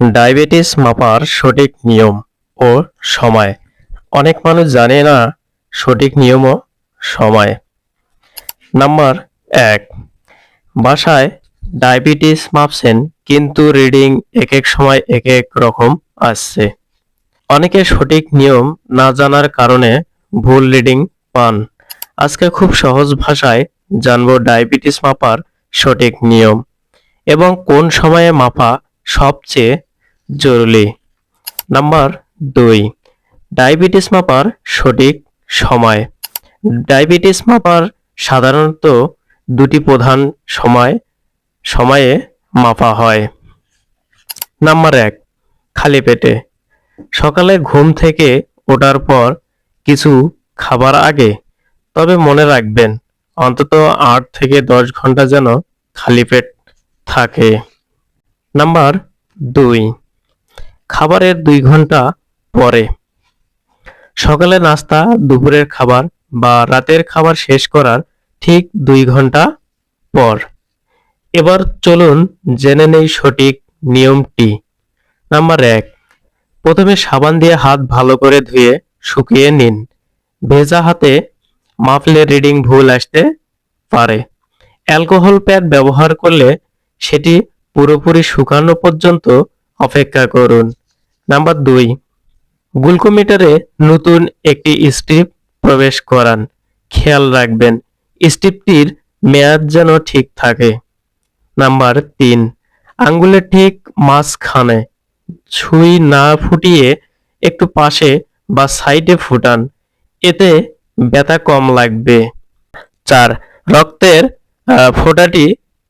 Diabetes মাপার সঠিক নিয়ম ও সময়। অনেক মানুষ জানে না সঠিক নিয়ম ও সময়। নাম্বার ১, বাসায় ডায়াবেটিস মাপছেন কিন্তু রিডিং এক এক সময় এক এক রকম আসছে। অনেকে সঠিক নিয়ম না জানার কারণে ভুল রিডিং পান। আজকে খুব সহজ ভাষায় জানবো ডায়াবেটিস মাপার সঠিক নিয়ম এবং কোন সময়ে মাপা সবচেয়ে জরুরি। নাম্বার ২, ডায়াবেটিস মাপার সঠিক সময়। ডায়াবেটিস মাপার সাধারণত দুটি প্রধান সময়ে মাপা হয়। নাম্বার ১, খালি পেটে। সকালে ঘুম থেকে ওঠার পর কিছু খাবার আগে। তবে মনে রাখবেন অন্তত ৮ থেকে ১০ ঘন্টা যেন খালি পেট থাকে। নাম্বার ২, খাবারের ২ ঘন্টা পরে। সকালে নাস্তা, দুপুরের খাবার বা রাতের খাবার শেষ করার ঠিক ২ ঘন্টা পর। এবার চলুন জেনে নেই সঠিক নিয়মটি। নাম্বার ১, প্রথমে সাবান দিয়ে হাত ভালো করে ধুয়ে শুকিয়ে নিন। ভেজা হাতে মাপলে রিডিং ভুল আসতে পারে। অ্যালকোহল প্যাড ব্যবহার করলে সেটি পুরোপুরি শুকানো পর্যন্ত অপেক্ষা করুন। নাম্বার ২, গ্লুকোমিটারে নতুন একটি স্ট্রিপ প্রবেশ করান। খেয়াল রাখবেন স্ট্রিপটির মেয়াদ যেন ঠিক থাকে। নাম্বার ৩, আঙ্গুলের ঠিক মাঝখানে সুই না ফুটিয়ে একটু পাশে বা সাইডে ফুটান, এতে ব্যথা কম লাগবে। ৪, রক্তের ফোঁটাটি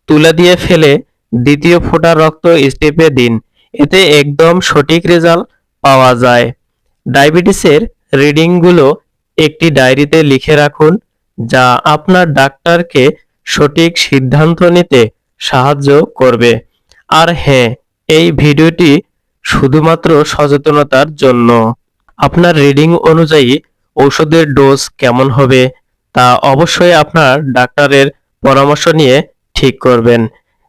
তুলা দিয়ে ফেলে দ্বিতীয় ফোঁটা রক্ত স্ট্রিপে দিন, এতে একদম সঠিক রেজাল্ট পাওয়া যায়। ডায়াবেটিসের রিডিংগুলো একটি ডায়েরিতে লিখে রাখুন, যা আপনার ডাক্তারকে সঠিক সিদ্ধান্ত নিতে সাহায্য করবে। আর হ্যাঁ, এই ভিডিওটি শুধুমাত্র সচেতনতার জন্য। আপনার রিডিং অনুযায়ী ঔষধের ডোজ কেমন হবে তা অবশ্যই আপনার ডাক্তারের পরামর্শ নিয়ে ঠিক করবেন।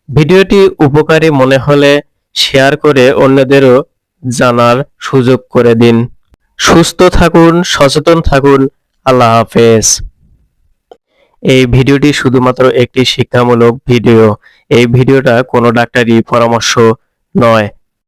ভিডিওটি উপকারী মনে হলে শেয়ার করে অন্যদেরও জানার সুযোগ করে দিন। সুস্থ থাকুন, সচেতন থাকুন। আল্লাহ হাফেজ। এই ভিডিওটি শুধুমাত্র একটি শিক্ষামূলক ভিডিও। এই ভিডিওটা কোনো ডাক্তারি পরামর্শ নয়।